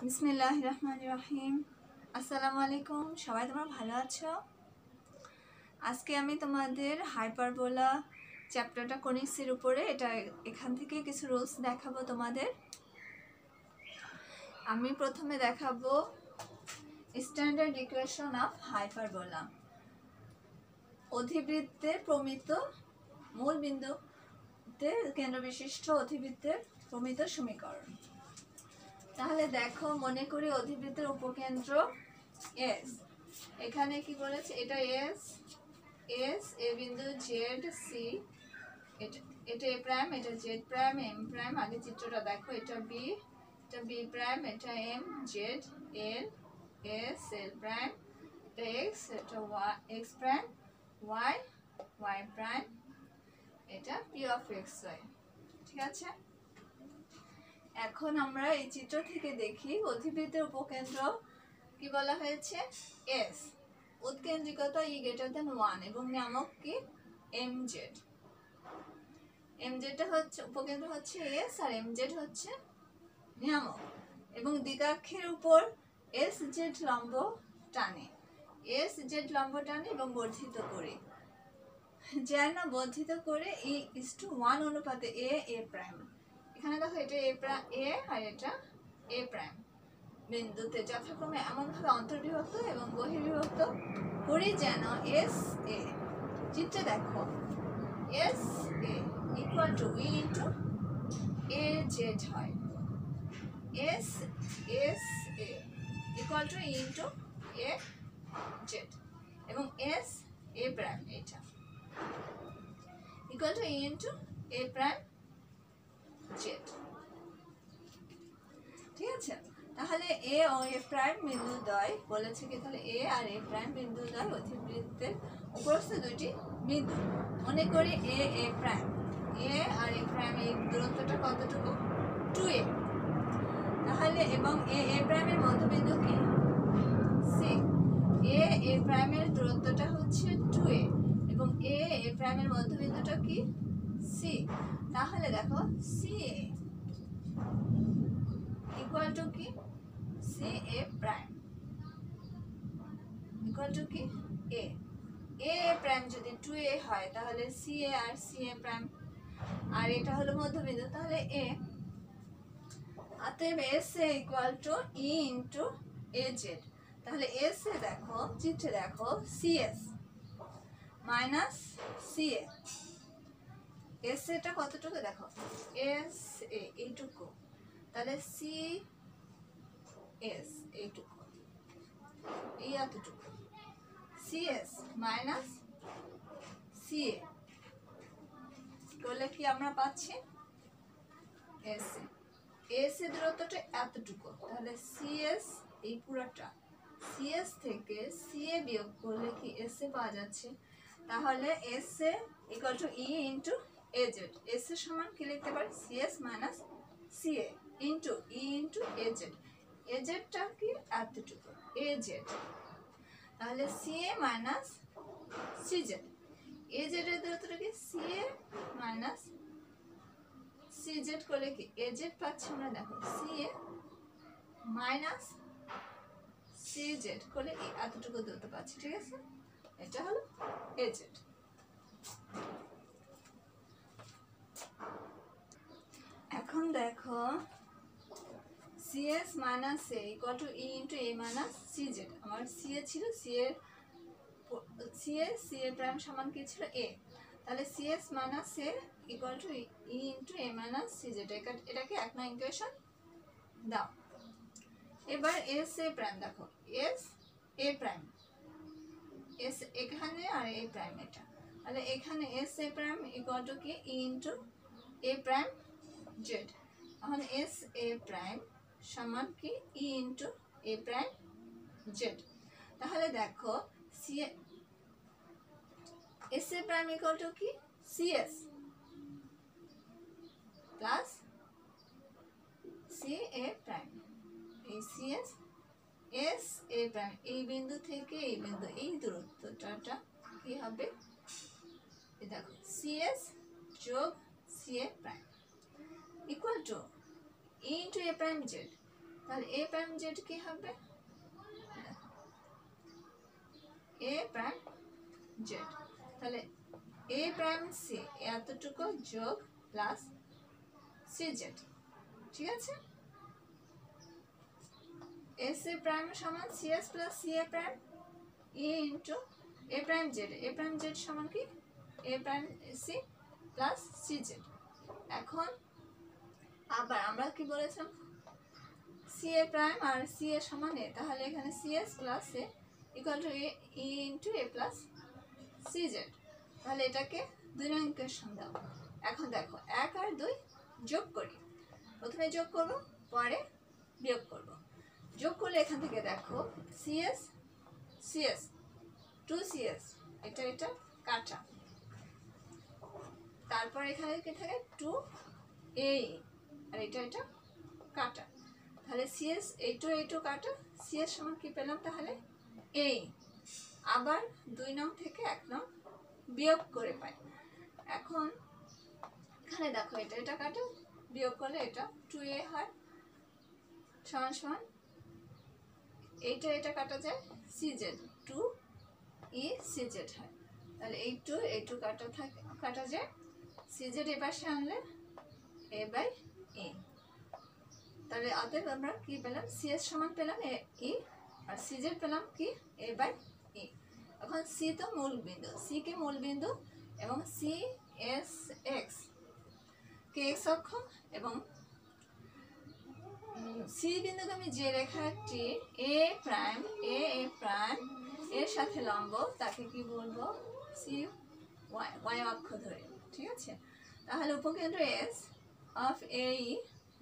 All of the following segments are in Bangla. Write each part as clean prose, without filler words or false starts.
বিসমিল্লাহির রহমানির রহিম। আসসালামু আলাইকুম, সবাই তোমরা ভালো আছো? আজকে আমি তোমাদের হাইপারবোলা চ্যাপ্টারটা কনিক্সের উপরে এখান থেকে কিছু রুলস দেখাবো তোমাদের। আমি প্রথমে দেখাবো স্ট্যান্ডার্ড ইকুয়েশন অফ হাইপারবোলা, অধিবৃত্তের প্রমিত মূল বিন্দুতে কেন্দ্রবিশিষ্ট অধিবৃত্তের প্রমিত সমীকরণ। তাহলে দেখো, মনে করি অধিবৃত্তের উপকেন্দ্র এস। এখানে কি বলেছে, এটা এস, এ বিন্দু জেড সি, এটা এ প্রাইম, এটা জেড প্রাইম, এম প্রাইম। আগে চিত্রটা দেখো, এটা বি প্রাইম, এটা এম, জেড, এল, এস, এল প্রাইম, এটা এক্স, এটা এক্স প্রাইম, ওয়াই প্রাইম, এটা পি অফ এক্স ওয়াই। ঠিক আছে, এখন আমরা এই চিত্র থেকে দেখি অধিবৃত্তের উপকেন্দ্র কি বলা হয়েছে, এস। উৎকেন্দ্রিকতা ই গ্রেটার দেন 1 এবং নিয়ামক কি, এম জেড। এম জেডটা হচ্ছে উপকেন্দ্র হচ্ছে এস, আর এম জেড হচ্ছে নিয়ামক। এবং দ্বিগাক্ষের উপর এস জেড লম্ব টানে, এস জেড লম্ব টানে এবং বর্ধিত করে, যেন বর্ধিত করে E:1 অনুপাতে এ প্রাইম। এখানে দেখো, এটা এ আর এটা এ প্রাইম বিন্দুতে যথাক্রমে এমনভাবে অন্তর্বিভক্ত এবং বহির্বিভক্ত করি যেন এস এ, চিত্রে দেখো, S A equal to E into A Z হয়। S A equal to E into A Z, এবং এস এ প্রাইম এটা equal to E into A prime Z. ঠিক আছে, তাহলে এ ও এ প্রাইম বিন্দুদ্বয় বলেছে কি, তাহলে এ আর এ প্রাইম বিন্দুদ্বয় অধিবৃত্তের উপরস্থ দুইটি বিন্দু। মনে করি এ prime, A R A prime এই দূরত্বটা কতটুকু, 2a। তাহলে এবং এ প্রাইমের মধ্যবিন্দু কি, সি। এ প্রাইমের দূরত্বটা হচ্ছে 2a এবং এ প্রাইমের মধ্যবিন্দুটা কি, সি। তাহলে দেখো, সি এ ইকুয়াল টু কি, C A prime equal to কি, এ প্রাইম যদি 2a হয় তাহলে সি এ আর সি এ প্রাইম, আর এটা হলো মধ্যবিন্দু, তাহলে এ। অতএব S A equal to E into A Z. তাহলে এস এ দেখো, চিত্রে দেখো, CS minus C A. S এটা কতটুকু দেখো, এস এ এইটুকু, তাহলে সি এস এইটুকু, এই এতটুকু, সিএস মাইনাস সি এ করলে কি আমরা পাচ্ছি, এস এর দূরত্বটা এতটুকু, তাহলে সিএস এই পুরোটা, সিএস থেকে সিএ বিয়োগ করলে কি এস এ পাওয়া যাচ্ছে। তাহলে S A equal to E into A Z. এস এর সমান কি লিখতে পারি, CS minus CA into E into A Z. A জেডটা কি এতটুকু, এ জেড। তাহলে CA minus C Z. A Z এর দূরত্বটা কি, সিএ মাইনাস সি জেড করলে কি এ জেড পাচ্ছি আমরা, দেখো সিএ মাইনাস সি জেড করলে এতটুকু দূরত্ব পাচ্ছি। ঠিক আছে, এটা হলো এ জেড। এখন দেখো, CS minus A equal to E into A minus C Z. আমার সিএ ছিল, সি এ প্রাইম সমান কি ছিল, এ। তাহলে CS minus A equal to E into A minus C Z. এটাকে 1 নং ইকুয়েশন দাও। এবার এস এ প্রাইম দেখো, এস এ প্রাইম, এস এখানে আর এ প্রাইম এটা, তাহলে এখানে S A prime equal to কি, E into A prime Z. এখন এস এ প্রাইম সমান কি, E into A prime Z. তাহলে দেখো, C S A prime equal to কি, CS plus C A prime, এই সিএস এস এ প্রাইম, এই বিন্দু থেকে এই বিন্দু এই দূরত্বটা কি হবে, দেখো সিএস যোগ C A prime equal to E into A prime Z. তাহলে এ প্রাইম জেড কি হবে, এ প্রাইম জেড, তাহলে এ প্রাইম সি এতটুকু যোগ প্লাস সি জেড, ঠিক আছে। এস এ প্রাইম সমান C S plus C A prime E into A prime Z সমান কি A prime C plus C Z. এখন আবার আমরা কি বলেছিলাম, সি এ প্রাইম আর সি এ সমান এ, তাহলে এখানে C S plus A equal to A E into A plus C Z. তাহলে এটাকে 2 নং ইকুয়েশন দাও। এখন দেখো 1 আর 2 যোগ করি, প্রথমে যোগ করব পরে বিয়োগ করব। যোগ করলে এখান থেকে দেখো সিএস সিএস 2CS এটা এটা কাটা, তারপর এখানে কি থাকে 2A আর এটা এটা কাটা, তাহলে সিএস এই টু কাটা, সিএস সমান কি পেলাম তাহলে A, আবার 2 নং থেকে 1 নং বিয়োগ করে পাই। এখন এখানে দেখো এটা এটা কাটা, বিয়োগ করলে এটা 2A হয় সমান সমান এইটা এটা কাটা যায় সিজেড 2E সিজেড হয়, তাহলে এই টু কাটা যায়, সিজেড এ পাশে আনলে A বাই E, তাহলে অতএব আমরা কি পেলাম সিএস সমান পেলাম E আর সিজেড পেলাম কি A বাই E। এখন সি তো মূল বিন্দু, সি কে মূল বিন্দু এবং সি এস এক্স কে এক্স অক্ষ এবং সি বিন্দুগামী যে রেখাটি এ প্রাইম এর সাথে লম্ব তাকে কি বলবো সি ওয়াই অক্ষ ধরে, ঠিক আছে। তাহলে উপকেন্দ্র এস অফ এ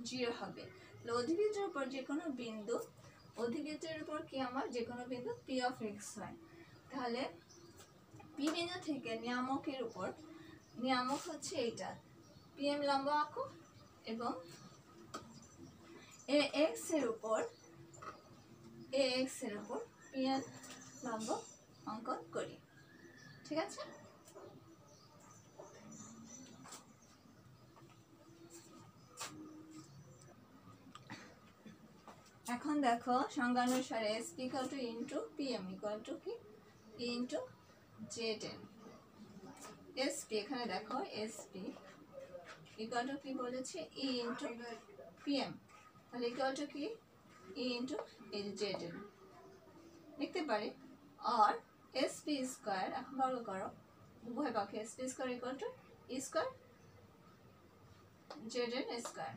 0 হবে। অধিবৃত্তের উপর যে কোনো বিন্দু, অধিবৃত্তের উপর কি আমার যে কোনো বিন্দু পি অফ এক্স হয়, তাহলে পি বিন্দু থেকে নিয়ামকের উপর, নিয়ামক হচ্ছে এইটা পি এম লম্ব আঁকো এবং এ এক্স এর উপর পি এন লম্ব অঙ্কন করি, ঠিক আছে। এখন দেখো সংজ্ঞানুসারে SP equal two into PM equal to কি ইন্টু জেড SP, এখানে দেখো SP ইকুয়াল টু কি বলেছে E ইন্টু PM, তাহলে ইকুয়াল টু কি E ইন্টু জেড লিখতে পারি। আর SP স্কোয়ার এখন বর্গ করো উভয় পক্ষে, SP square equal to E square Z square.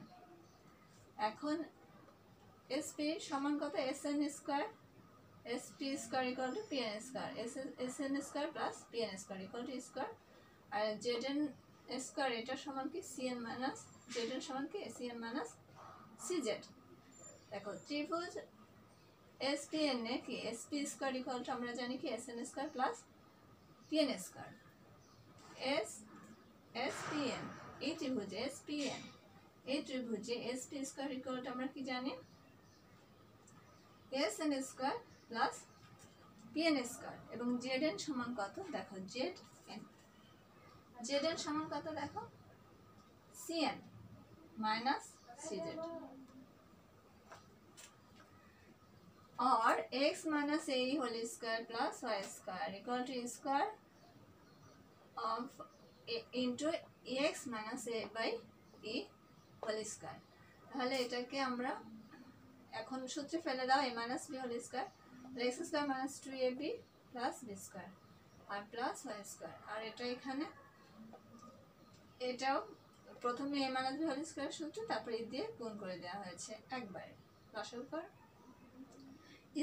এখন SP সমান কত SN square, SP square equal to PN square, SN square plus PN square equal to square, আর ZN স্কোয়ার এটা সমান কি CN মাইনাস ZN সমান কি CN মাইনাস CZ। দেখো ত্রিভুজ SPN এ কি SP স্কোয়ার ইকুয়াল টু আমরা জানি কি SN square plus PN square, SPN এই ত্রিভুজে SPN এই ত্রিভুজে SP স্কোয়ার ইকুয়াল টু আমরা কি জানি SN square plus PN square, এবং ZN সমান কত দেখো ZN সমান কত দেখো CN মাইনাস CZ, और x minus a whole square plus y square equal to square of into x minus a by e whole square. তাহলে এটাকে আমরা এখন সূত্রে ফেলে দাও a minus b whole square, x square minus 2ab plus b square আর প্লাস y স্কয়ার, আর এটা এখানে এটাও প্রথমে a minus b whole square সূত্র তারপর এই দিয়ে গুণ করে দেওয়া হয়েছে একবারে, লসাগু কর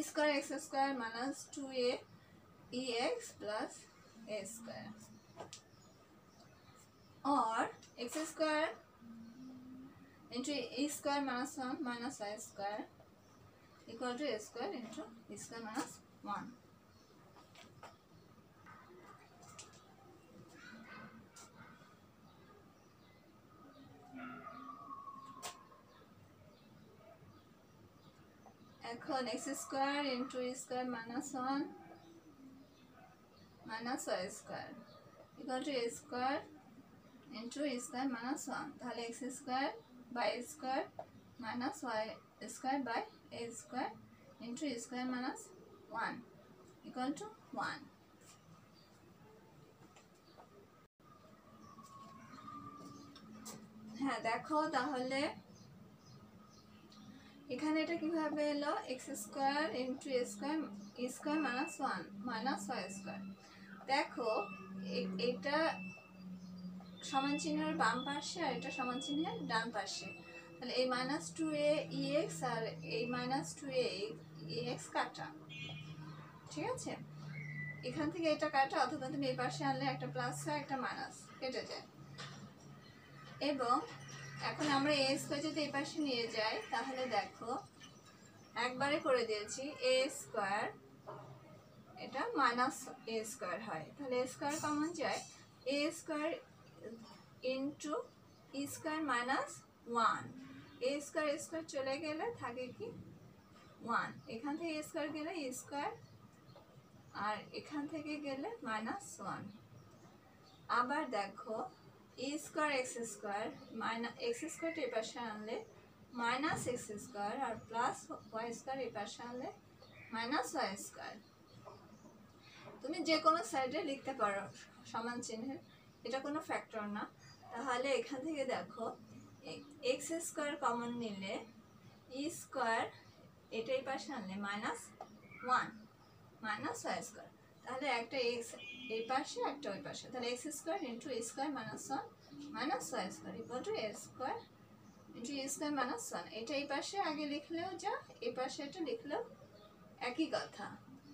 square x square minus 2a ex plus a square, और x square into e square minus 1 minus y square equal to a square into e square minus 1। এখন x square into e square minus 1 minus y square equal to a square into e square minus 1, তাহলে x square by square minus y square by a square into a square minus 1 equal to 1. হ্যাঁ দেখো তাহলে এখানে এটা কিভাবে এলো x square into a square minus 1 minus y square. দেখো এটা সমান চিহ্নের বাম পাশে আর এটা সমান চিহ্নের ডান পাশে, তাহলে এই মাইনাস 2a ex আর এই মাইনাস 2a ex কাটা, ঠিক আছে? এখান থেকে এটা কাটা, অথবা তুমি এই পাশে আনলে একটা প্লাস হয় একটা মাইনাস কেটে যায়। এবং এখন আমরা a স্কয়ার যদি এই পাশে নিয়ে যাই তাহলে দেখো একবারে করে দিয়েছি a স্কয়ার, এটা মাইনাস a স্কয়ার হয়, তাহলে a স্কয়ার কমন যায়, a square into e square minus 1, a square চলে গেলে থাকে কি 1, এখান থেকে a স্কয়ার গেলে e স্কয়ার আর এখান থেকে গেলে মাইনাস 1। আবার দেখো e square x square minus x square এই পাশে আনলে মাইনাস x স্কয়ার আর প্লাস y স্কয়ার এই পাশে আনলে মাইনাস y স্কয়ার। তুমি যে কোনো সাইডে লিখতে পারো সমান চিহ্নের, এটা কোনো ফ্যাক্টর না। তাহলে এখান থেকে দেখো x স্কয়ার কমন নিলে e স্কয়ার এটা এই পাশে আনলে মাইনাস 1 মাইনাস y স্কয়ার, তাহলে একটা x এই পাশে একটা ওই পাশে, তাহলে x square into e square minus 1 minus y square equal to a square into e square minus 1। এটা এই পাশে আগে লিখলেও যা এই পাশে এটা লিখলেও একই কথা,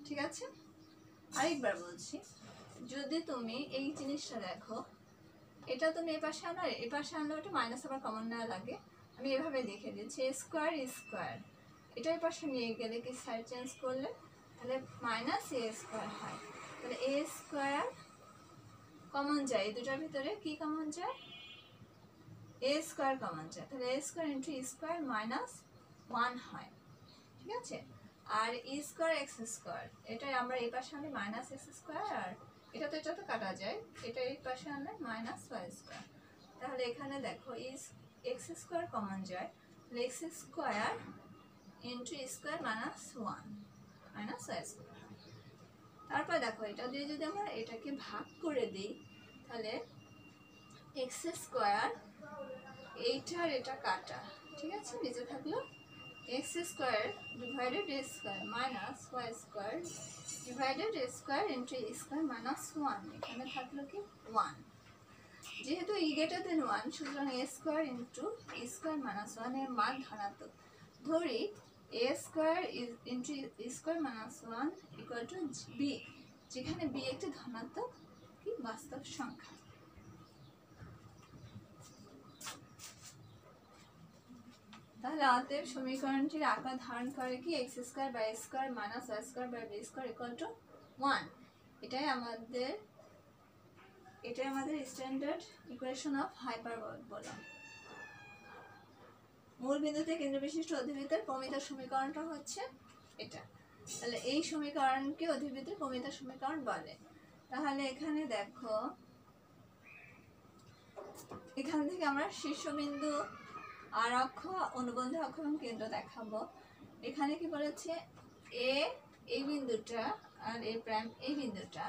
ঠিক আছে? আরেকবার বলছি, যদি তুমি এই জিনিসটা দেখো, এটা তুমি এই পাশে আনো, এই পাশে আনলে ওটা মাইনাস আবার কমন না লাগে, আমি এভাবে লিখে দিচ্ছি a স্কয়ার e স্কয়ার, এটা এই পাশে নিয়ে গেলে কি সাইড চেঞ্জ করলে তাহলে মাইনাস a স্কয়ার হয়, তাহলে a স্কয়ার কমন যায়, এই দুটার ভিতরে কি কমন যায়, a স্কয়ার কমন যায়, তাহলে a square into e square minus 1 হয়, ঠিক আছে? আর e স্কয়ার x স্কয়ার, এটা আমরা এই পাশে আনলে মাইনাস x স্কয়ার আর এটা তো কাটা যায়, এটা এই পাশে আনলে মাইনাস y স্কয়ার, তাহলে এখানে দেখো x স্কয়ার কমন যায়, তাহলে x square into e square minus 1 minus y square. তারপর দেখো এটা দিয়ে যদি আমরা এটাকে ভাগ করে দিই তাহলে x স্কয়ার এইটা আর এটা কাটা, ঠিক আছে? নিচে থাকলো x square divided a square minus y square divided a square into e square minus 1, এখানে থাকলো কি 1। যেহেতু e গ্রেটার দেন 1 সুতরাং a square into e square minus 1 এর মান ধনাত্মক ধরি, a square into e square minus 1 equal to b, যেখানে b একটি ধনাত্মক কি বাস্তব সংখ্যা। তাহলে অতএব সমীকরণটির আকার ধারণ করে কি x square by square minus y square by b square equal to 1। এটাই আমাদের স্ট্যান্ডার্ড ইকুয়েশন অফ হাইপারবোলা। মূল বিন্দুতে কেন্দ্রবিশিষ্ট অধিবৃত্তের প্রমিত সমীকরণটা হচ্ছে এটা। তাহলে এই সমীকরণকে অধিবৃত্তের প্রমিত সমীকরণ বলে। তাহলে এখানে দেখো, এখান থেকে আমরা শীর্ষবিন্দু আর অক্ষ, অনুবন্ধ অক্ষ এবং কেন্দ্র দেখাবো। এখানে কি বলেছে, এ এই বিন্দুটা আর এ প্রাইম এই বিন্দুটা,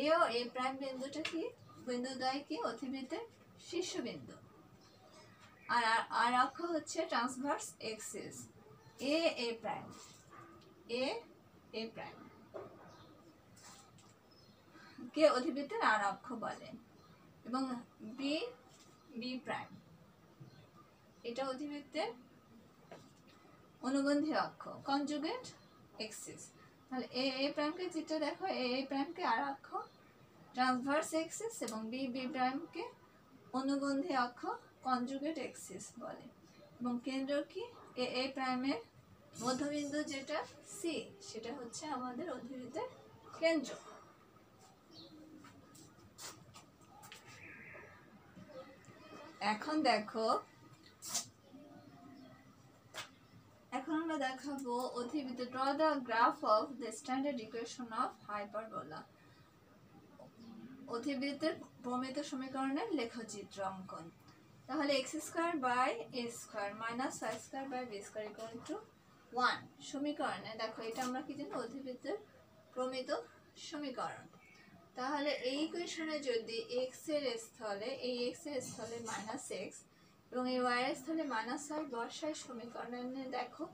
এ ও এ প্রাইম বিন্দুটা কি বিন্দুদ্বয় কি অধিবৃত্তের শীর্ষবিন্দু, আর আর অক্ষ হচ্ছে ট্রান্সভার্স এক্সিস। এ এ প্রাইম কে অধিবৃত্তের আর অক্ষ বলে, এবং বি বি প্রাইম এটা অধিবৃত্তের অনুবন্ধী অক্ষ কনজুগেট এক্সিস। তাহলে এ এ প্রাইমকে চিত্রে দেখো, এ এ প্রাইমকে আর অক্ষ ট্রান্সভার্স এক্সিস এবং বি বি প্রাইমকে অনুবন্ধী অক্ষ কনজুগেট এক্সিস বলে। এবং কেন্দ্র কি, এ এ প্রাইমের মধ্যবিন্দু যেটা সি, সেটা হচ্ছে আমাদের অধিবৃত্তের কেন্দ্র। এখন দেখো, এখন আমরা দেখাবো অধিবৃত্ত, draw the graph of the standard equation of hyperbola, অধিবৃত্তের প্রমিত সমীকরণের লেখচিত্র অঙ্কন। তাহলে x square by a square minus y square by b square equal to 1 সমীকরণে দেখো এটা আমরা কি জানি অধিবৃত্তের প্রমিত সমীকরণ। তাহলে এই ইকুয়েশনে যদি এক্স এর স্থলে এই এক্স এর স্থলে মাইনাস এক্স এবং এই ওয়াই এর স্থলে মাইনাস ওয়াই বসাই সমীকরণে দেখো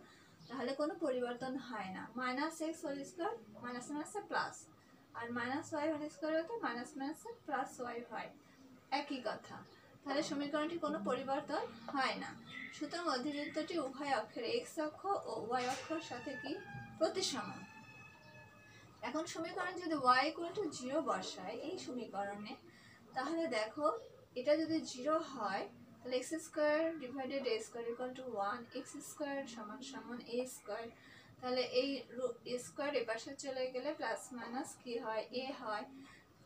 তাহলে কোনো পরিবর্তন হয় না। Minus x whole square minus মাইনাসে প্লাস আর মাইনাস ওয়াই হোল স্কোয়ার হতে মাইনাস মাইনাসে প্লাস ওয়াই হয়, একই কথা। তাহলে সমীকরণটি কোনো পরিবর্তন হয় না। সুতরাং অধিবৃত্তটি উভয় অক্ষের এক্স অক্ষ ও ওয়াই অক্ষর সাথে কি প্রতিসমান। এখন সমীকরণ যদি y ইকুয়াল টু 0 বসায় এই সমীকরণে তাহলে দেখো এটা যদি 0 হয় তাহলে x square divided a square equal to 1 x square সমান সমান a স্কয়ার। তাহলে এই a স্কয়ার এর পাশে চলে গেলে প্লাস মাইনাস কি হয় a হয়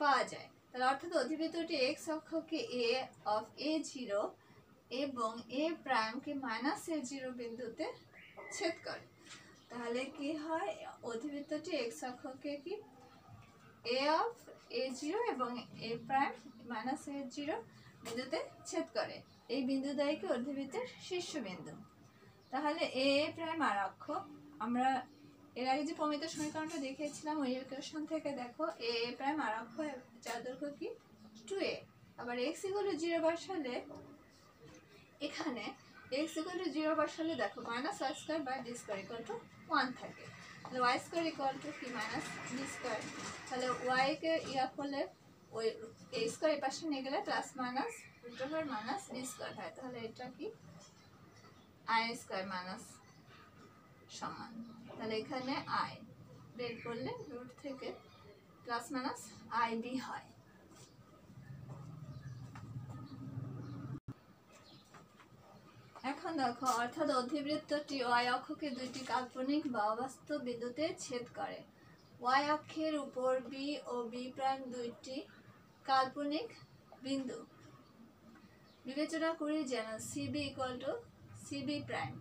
পাওয়া যায়। তাহলে অর্থাৎ অধিবৃত্তটি x অক্ষকে a অফ a0 এবং a প্রাইমকে মাইনাস a0 বিন্দুতে ছেদ করে। তাহলে কি হয় অধিবৃত্তটি x অক্ষকে কি a অফ a0 এবং a প্রাইম মাইনাস a0 বিন্দুতে ছেদ করে। এই বিন্দু দ্বয় কি অধিবৃত্তের শীর্ষবিন্দু। তাহলে a প্রাইম আর অক্ষ আমরা এর আগে যে প্রমিত সমীকরণটা দেখিয়েছিলাম ওই ইকুয়েশন থেকে দেখো a প্রাইম আর অক্ষ যার দৈর্ঘ্য কি 2a। আবার x ইকুয়াল টু 0 বসালে এখানে x ইকুয়াল টু 0 বসালে দেখো minus y square by b square equal to 1 থাকে। তাহলে ওয়াই স্কয়ার ইকুয়াল টু কি মাইনাস বি স্কয়ার। তাহলে ওয়াই কে ইয়া করলে ওই a স্কয়ার এর পাশে নিয়ে গেলে plus minus root over minus b square হয়। তাহলে এটা কি আই স্কয়ার মাইনাস সমান। তাহলে এখানে আই বের করলে রুট থেকে প্লাস মাইনাস আই বি হয়। এখন দেখো অর্থাৎ অধিবৃত্তটি y অক্ষকে দুইটি কাল্পনিক বা অবাস্তব বিন্দুতে ছেদ করে। y অক্ষের উপর b ও b প্রাইম দুইটি কাল্পনিক বিন্দু বিবেচনা করি যেন cb equal to cb prime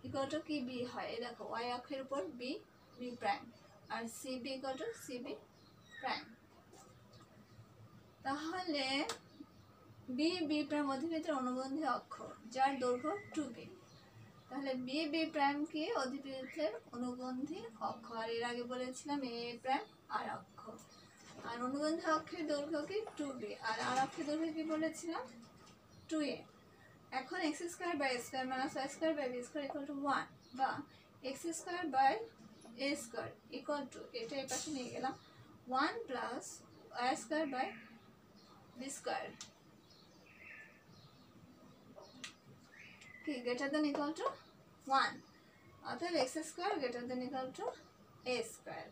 equal to কি b হয়। এই দেখো y অক্ষের উপর b b প্রাইম আর cb equal to cb prime. তাহলে b b প্রাইম অধিবৃত্তের অনুবন্ধী অক্ষ যার দৈর্ঘ্য 2b। তাহলে b b প্রাইম কি অধিবৃত্তের অনুবন্ধী অক্ষ আর এর আগে বলেছিলাম a প্রাইম আর অক্ষ আর অনুবন্ধী অক্ষের দৈর্ঘ্য কি 2b আর অক্ষের দৈর্ঘ্য কি বলেছিলাম 2a। এখন x square by a square minus y square by b square equal to 1 বা x square by a square equal to এটা এর পাশে নিয়ে গেলাম 1 plus y square by b square কি গ্রেটার দেন ইকুয়াল টু 1। অর্থাৎ x square greater than equal to a square.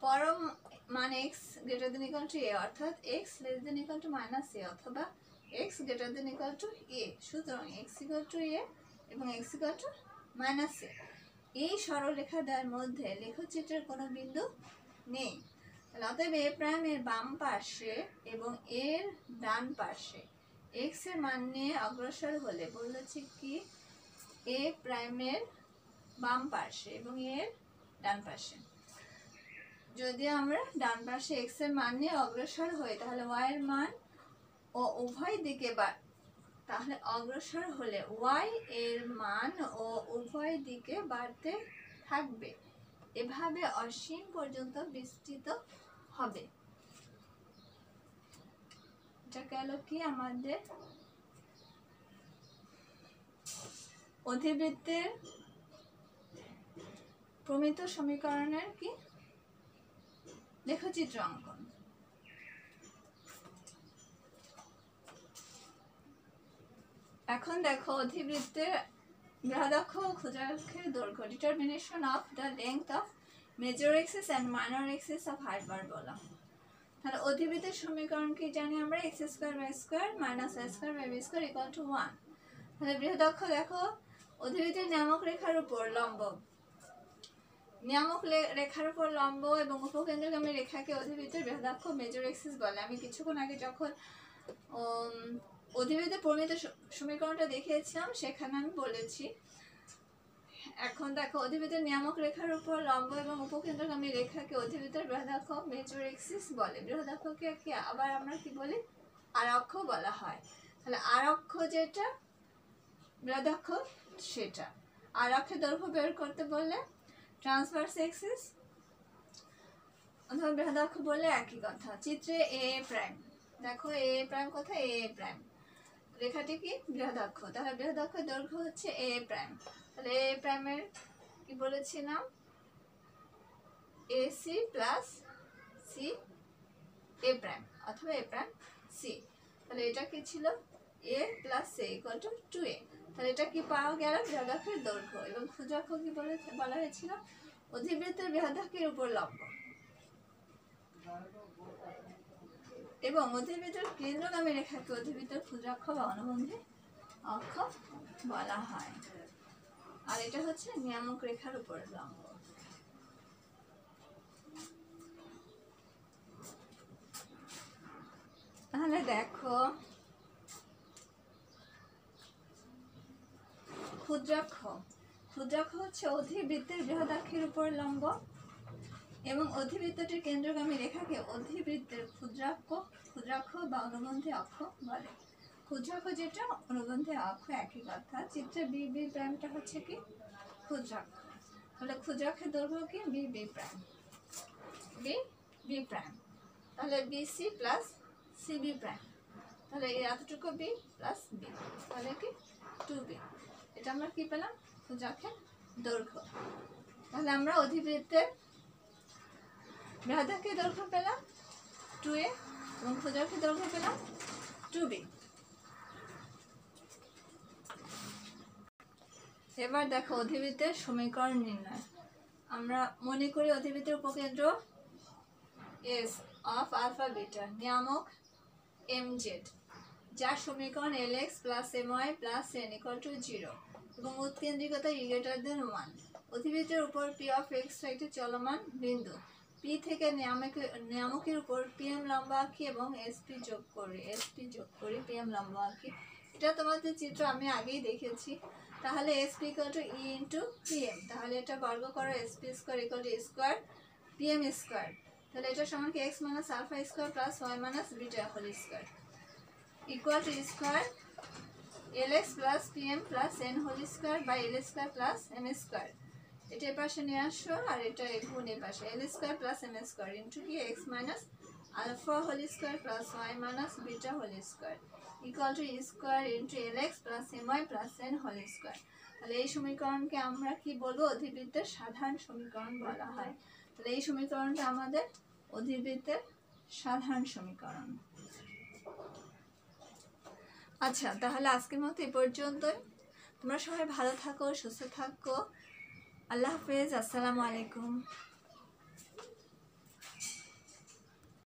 পরম মান x greater than equal to a অর্থাৎ x less than equal to minus a অথবা x greater than equal to a। সুতরাং x ইকুয়াল টু a এবং x equal to minus a। এই সরলরেখা দ্বয়ের মধ্যে লেখচিত্রের কোনো বিন্দু নেই। অতএব a প্রাইম এর বাম পাশে এবং এর ডান পাশে x এর মান নিয়ে অগ্রসর হলে বলেছি কি a প্রাইমের বাম পাশে এবং এর ডান পাশে যদি আমরা ডান পাশে x এর মান নিয়ে অগ্রসর হই তাহলে y এর মান ও উভয় দিকে তাহলে অগ্রসর হলে y এর মান ও উভয় দিকে বাড়তে থাকবে, এভাবে অসীম পর্যন্ত বিস্তৃত হবে। এটা গেল কি আমাদের অধিবৃত্তের প্রমিত সমীকরণের কি লেখচিত্র অঙ্কন। এখন দেখো অধিবৃত্তের বৃহদাক্ষ ও ক্ষুদ্রাক্ষের দৈর্ঘ্য determination of the length of major axis and minor axis of hyperbola. তাহলে অধিবৃত্তের সমীকরণ কি জানি আমরা x square y square minus y square by b square equal to 1। তাহলে বৃহদাক্ষ দেখো অধিবৃত্তের নিয়ামক রেখার উপর লম্ব এবং উপকেন্দ্রগামী রেখাকে অধিবৃত্তের বৃহদাক্ষ মেজর এক্সিস বলে। আমি কিছুক্ষণ আগে যখন অধিবৃত্তের প্রমিত সমীকরণটা দেখিয়েছিলাম সেখানে আমি বলেছি। এখন দেখো অধিবৃত্তের নিয়ামক রেখার উপর লম্ব এবং উপকেন্দ্রগামী রেখাকে অধিবৃত্তের বৃহদাক্ষ মেজর এক্সিস বলে। বৃহদাক্ষকে কি আবার আমরা কি বলি আর অক্ষ বলা হয়। তাহলে আর অক্ষ যেটা বৃহদাক্ষ সেটা। আর অক্ষের দৈর্ঘ্য বের করতে বললে ট্রান্সভার্স এক্সিস অথবা বৃহদাক্ষ বললে একই কথা। চিত্রে এ প্রাইম, দেখো এ প্রাইম কোথায়, এ প্রাইম রেখাটি কি বৃহদাক্ষ, তাহলে বৃহদাক্ষের দৈর্ঘ্য হচ্ছে এ প্রাইম। তাহলে এ প্রাইমের কি বলেছিলাম, AC plus C A prime অথবা এ প্রাইম সি। তাহলে এটা কি ছিল, A plus C equal to 2a। তাহলে এটা কি পাওয়া গেল, বৃহদাক্ষের দৈর্ঘ্য। এবং ক্ষুদ্রাক্ষ কি বলা হয়েছিল, অধিবৃত্তের বৃহদাক্ষের উপর লম্ব। এবং অধিবৃত্তের কেন্দ্রগামী রেখাকে অধিবৃত্তের ক্ষুদ্রাক্ষ বা অনুবন্ধী অক্ষ বলা হয়। আর এটা হচ্ছে নিয়ামক রেখার উপর লম্ব। তাহলে দেখো ক্ষুদ্রাক্ষ, ক্ষুদ্রাক্ষ হচ্ছে অধিবৃত্তের বৃহদাক্ষের উপর লম্ব এবং অধিবৃত্তটির কেন্দ্রগামী রেখাকে অধিবৃত্তের ক্ষুদ্রাক্ষ বা অনুবন্ধী অক্ষ বলে। ক্ষুদ্রাক্ষ যেটা, অনুবন্ধী অক্ষ একই কথা। চিত্রে বি বি প্রাইমটা হচ্ছে কি ক্ষুদ্রাক্ষ। তাহলে ক্ষুদ্রাক্ষের দৈর্ঘ্য কি B B prime, B B prime. তাহলে বিসি প্লাস সিবি প্রাইম, তাহলে এই এতটুকু বি প্লাস বি, তাহলে কি 2b। এটা আমরা কি পেলাম, ক্ষুদ্রাক্ষের দৈর্ঘ্য। তাহলে আমরা অধিবৃত্তের বৃহদাক্ষের দৈর্ঘ্য পেলাম 2a এবং ক্ষুদ্রাক্ষের দৈর্ঘ্য পেলাম 2b। এবার দেখো অধিবৃত্তের সমীকরণ নির্ণয়। আমরা মনে করি অধিবৃত্তের উপকেন্দ্র এস অফ আলফা বিটা, নিয়ামক mz, যার সমীকরণ lx plus my plus n equal to 0 এবং উৎকেন্দ্রিকতা u>1। অধিবৃত্তের উপর p অফ x একটি চলমান বিন্দু। p থেকে নিয়ামকের উপর pm লম্ব আঁকি এবং sp যোগ করি pm লম্ব আঁকি। এটা তোমাদের চিত্র আমি আগেই দেখেছি। তাহলে sp equal to e into pm, তাহলে এটা বর্গ করো, sp square equal to square pm square. তাহলে এটা সমান কি x minus alpha square plus y minus beta whole square equal to square lx plus pm plus n whole square by l square plus m square. এটা এর পাশে নিয়ে আসো আর এটা গুণ এর পাশে, l square plus m square into কি x minus alpha whole square plus y minus beta whole square equal to square into lx plus my plus n whole square. তাহলে এই সমীকরণকে আমরা কি বলবো, অধিবৃত্তের সাধারণ সমীকরণ বলা হয়। তাহলে এই সমীকরণটা আমাদের অধিবৃত্তের সাধারণ সমীকরণ। আচ্ছা, তাহলে আজকের মতো এই পর্যন্তই। তোমরা সবাই ভালো থাকো, সুস্থ থাকো। আল্লাহ হাফেজ, আসসালামু আলাইকুম।